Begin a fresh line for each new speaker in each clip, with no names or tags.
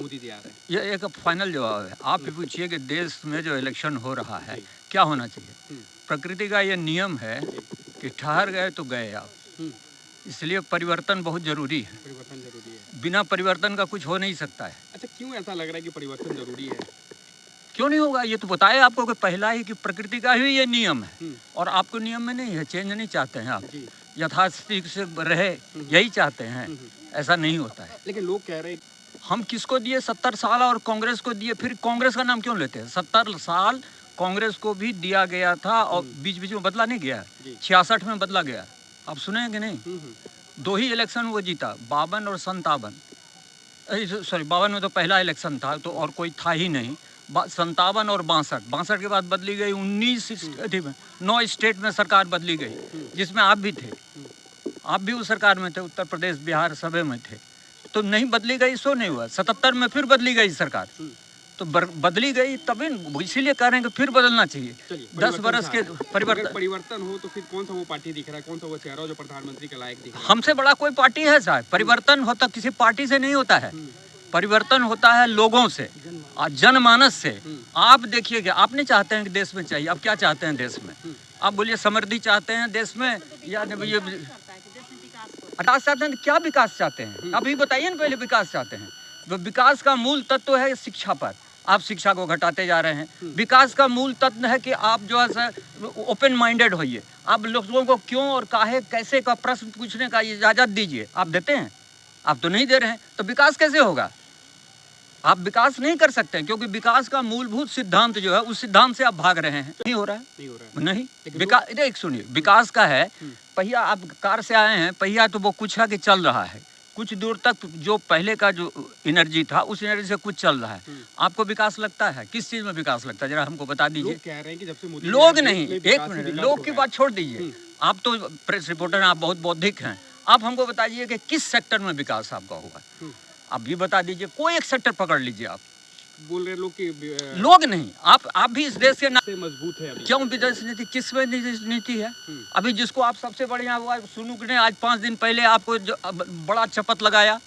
मोदी जी आ रहे हैं?
ये एक फाइनल जवाब है। आप पूछिए कि देश में जो इलेक्शन हो रहा है क्या होना चाहिए। प्रकृति का ये नियम है कि ठहर गए तो गए आप, इसलिए परिवर्तन बहुत जरूरी है।
परिवर्तन जरूरी है,
बिना परिवर्तन का कुछ हो नहीं सकता है।
अच्छा, क्यों ऐसा लग रहा है कि परिवर्तन जरूरी है?
क्यों नहीं होगा, ये तो बताए आपको कि पहला ही कि प्रकृति का ही ये नियम है और आपको नियम में नहीं है, चेंज नहीं चाहते हैं आप, यथास्थिति से रहे यही चाहते हैं, ऐसा नहीं होता है।
लेकिन लोग कह रहे हैं
हम किसको दिए 70 साल और कांग्रेस को दिए, फिर कांग्रेस का नाम क्यों लेते हैं? 70 साल कांग्रेस को भी दिया गया था और बीच बीच में बदला नहीं गया, 66 में बदला गया, आप सुने हैं कि नहीं? 2 ही इलेक्शन वो जीता, 52 और 57, सॉरी 52 में तो पहला इलेक्शन था तो और कोई था ही नहीं, 57 और 62 के बाद बदली गई 9 स्टेट में सरकार बदली गई, जिसमें आप भी थे, आप भी उस सरकार में थे, उत्तर प्रदेश बिहार सभी में थे, तो नहीं बदली गई सो नहीं हुआ। 77 में फिर बदली गई सरकार, तो बदली गई तभी, इसीलिए कह रहे हैं कि फिर बदलना चाहिए। 10 बरस के
परिवर्तन हो तो फिर कौन सा वो पार्टी दिख रहा है, कौन सा वो चेहरा जो प्रधानमंत्री के लायक दिख रहा है?
हमसे बड़ा कोई पार्टी है साहब? परिवर्तन होता किसी पार्टी से नहीं होता है, परिवर्तन होता है लोगों से, जनमानस से। आप देखिए कि आप नहीं चाहते हैं कि देश में चाहिए, आप क्या चाहते हैं देश में? आप बोलिए समृद्धि चाहते हैं देश में या ये विकास चाहते हैं? क्या विकास चाहते हैं अभी बताइए ना, पहले विकास चाहते हैं। विकास का मूल तत्व है शिक्षा पर, आप शिक्षा को घटाते जा रहे हैं। विकास का मूल तत्व है कि आप जो है ओपन माइंडेड होइए, आप लोगों को क्यों और काहे कैसे का प्रश्न पूछने का इजाजत दीजिए, आप देते हैं? आप तो नहीं दे रहे हैं, तो विकास कैसे होगा? आप विकास नहीं कर सकते हैं, क्योंकि विकास का मूलभूत सिद्धांत जो है उस सिद्धांत से आप भाग रहे हैं। नहीं हो रहा है, नहीं विकास। एक सुनिए, विकास का है पहिया, आप कार से आए हैं, पहिया तो वो कुछ है कि चल रहा है, कुछ दूर तक जो पहले का जो एनर्जी था उस एनर्जी से कुछ चल रहा है। आपको विकास लगता है? किस चीज में विकास लगता है, जरा हमको बता दीजिए।
लोग कह रहे हैं कि जब से मोदी
लोग नहीं, एक मिनट, लोग की बात छोड़ दीजिए, आप तो प्रेस रिपोर्टर हैं, आप बहुत बौद्धिक हैं, आप हमको बताइए कि किस सेक्टर में विकास आपका हुआ, आप भी बता दीजिए, कोई एक सेक्टर पकड़ लीजिए। आप
बोल रहे लोग कि
लोग नहीं, आप भी इस देश के
से मजबूत है अभी।
क्यों विदेश नीति, किस में नीति है? अभी जिसको आप सबसे बढ़िया हुआ सुनुक ने आज 5 दिन पहले आपको बड़ा शपथ लगाया,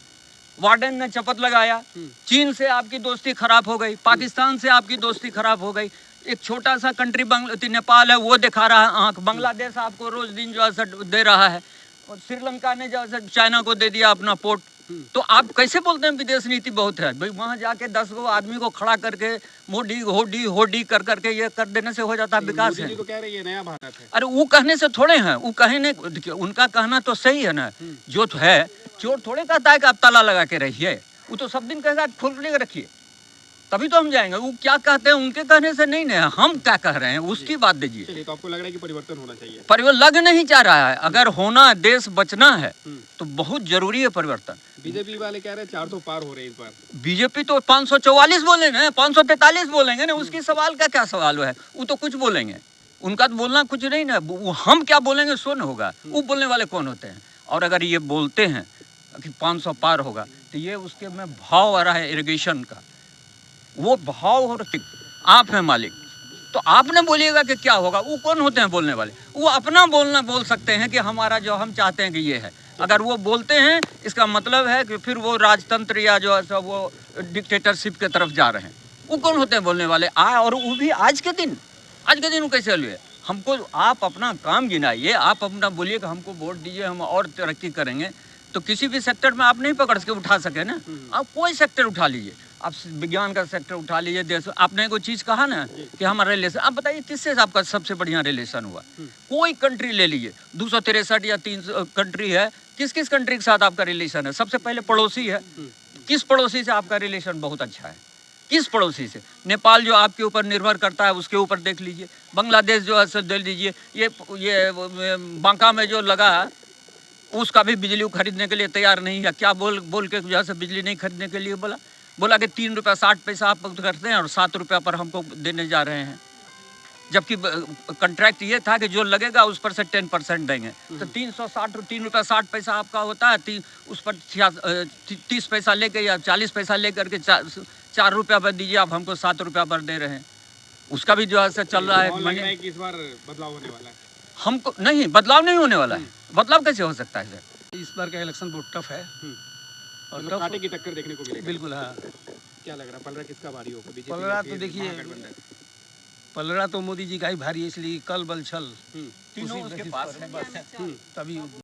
वार्डन ने शपथ लगाया। चीन से आपकी दोस्ती खराब हो गई, पाकिस्तान से आपकी दोस्ती खराब हो गई, एक छोटा सा कंट्री नेपाल है वो दिखा रहा है आंख, बांग्लादेश आपको रोज दिन जो है दे रहा है, और श्रीलंका ने जो है चाइना को दे दिया अपना पोर्ट। तो आप कैसे बोलते हैं विदेश नीति बहुत है? भाई वहाँ जाके 10 गो आदमी को खड़ा करके मोदी होडी होडी कर करके ये कर देने से हो जाता है विकास है?
तो कह रहे हैं ये नया भारत है।
अरे वो कहने से थोड़े हैं, वो कहने, उनका कहना तो सही है ना, जो है चोर थोड़े कहता है कि आप ताला लगा के रहिए, वो तो सब दिन कहेगा खोल के रखिए, तभी तो हम जाएंगे। वो क्या कहते हैं उनके कहने से नहीं ना, हम क्या कह रहे हैं उसकी बात दीजिए।
तो आपको लग रहा है कि परिवर्तन होना चाहिए?
परिवर्तन लग नहीं चाह रहा है, अगर होना, देश बचना है तो बहुत जरूरी है परिवर्तन।
बीजेपी वाले कह रहे हैं 400 पार हो रहे हैं इस बार।
बीजेपी तो 544 बोलेंगे, 543 बोलेंगे ना, उसकी सवाल का क्या सवाल है? वो तो कुछ बोलेंगे, उनका तो बोलना कुछ नहीं ना, हम क्या बोलेंगे सो नहीं होगा, वो बोलने वाले कौन होते हैं? और अगर ये बोलते हैं कि 500 पार होगा तो ये उसके में भाव आ रहा है इरिगेशन का, वो भाव हो रहा, आप हैं मालिक, तो आपने बोलिएगा कि क्या होगा। वो कौन होते हैं बोलने वाले? वो अपना बोलना बोल सकते हैं कि हमारा जो हम चाहते हैं कि ये है, अगर वो बोलते हैं इसका मतलब है कि फिर वो राजतंत्र या जो है वो डिक्टेटरशिप की तरफ जा रहे हैं। वो कौन होते हैं बोलने वाले? और वो भी आज के दिन वो कैसे हुए? हमको आप अपना काम गिनाइए, आप अपना बोलिए कि हमको वोट दीजिए, हम और तरक्की करेंगे, तो किसी भी सेक्टर में आप नहीं पकड़ के उठा सके ना। आप कोई सेक्टर उठा लीजिए, आप विज्ञान का सेक्टर उठा लीजिए, देश, आपने कोई चीज़ कहा ना कि हमारा रिलेशन, आप बताइए किससे आपका सबसे बढ़िया रिलेशन हुआ? कोई कंट्री ले लीजिए, 263 या 300 कंट्री है, किस किस कंट्री के साथ आपका रिलेशन है? सबसे पहले पड़ोसी है, किस पड़ोसी से आपका रिलेशन बहुत अच्छा है? किस पड़ोसी से? नेपाल जो आपके ऊपर निर्भर करता है उसके ऊपर देख लीजिए, बांग्लादेश जो है देख लीजिए, ये बांका में जो लगा उसका भी बिजली खरीदने के लिए तैयार नहीं है। क्या बोल के जो है बिजली नहीं खरीदने के लिए बोला कि 3 रुपया 60 पैसा आप करते हैं और 7 रुपया पर हमको देने जा रहे हैं, जबकि कॉन्ट्रैक्ट ये था कि जो लगेगा उस पर से 10% देंगे। तो 3 रुपया 60 पैसा आपका होता है, उस पर 30 पैसा लेके या 40 पैसा लेकर के 4 रुपया पर दीजिए, आप हमको 7 रुपया पर दे रहे हैं। उसका भी जो है चल रहा है
कि इस बार बदलाव होने वाला है।
हमको नहीं, बदलाव नहीं होने वाला है। बदलाव कैसे हो सकता है सर?
इस बार का इलेक्शन बहुत टफ है और
कांटे की टक्कर देखने को मिलेगी।
बिल्कुल हाँ।
क्या लग रहा है पलड़ा किसका भारी होगा? बीजेपी
पलड़ा
या
तो
फिर
देखिए,
महागठबंधन?
पलड़ा तो मोदी जी का ही भारी है, इसलिए कल बल छल
हम्म,
तीनों उसके पास है।
तभी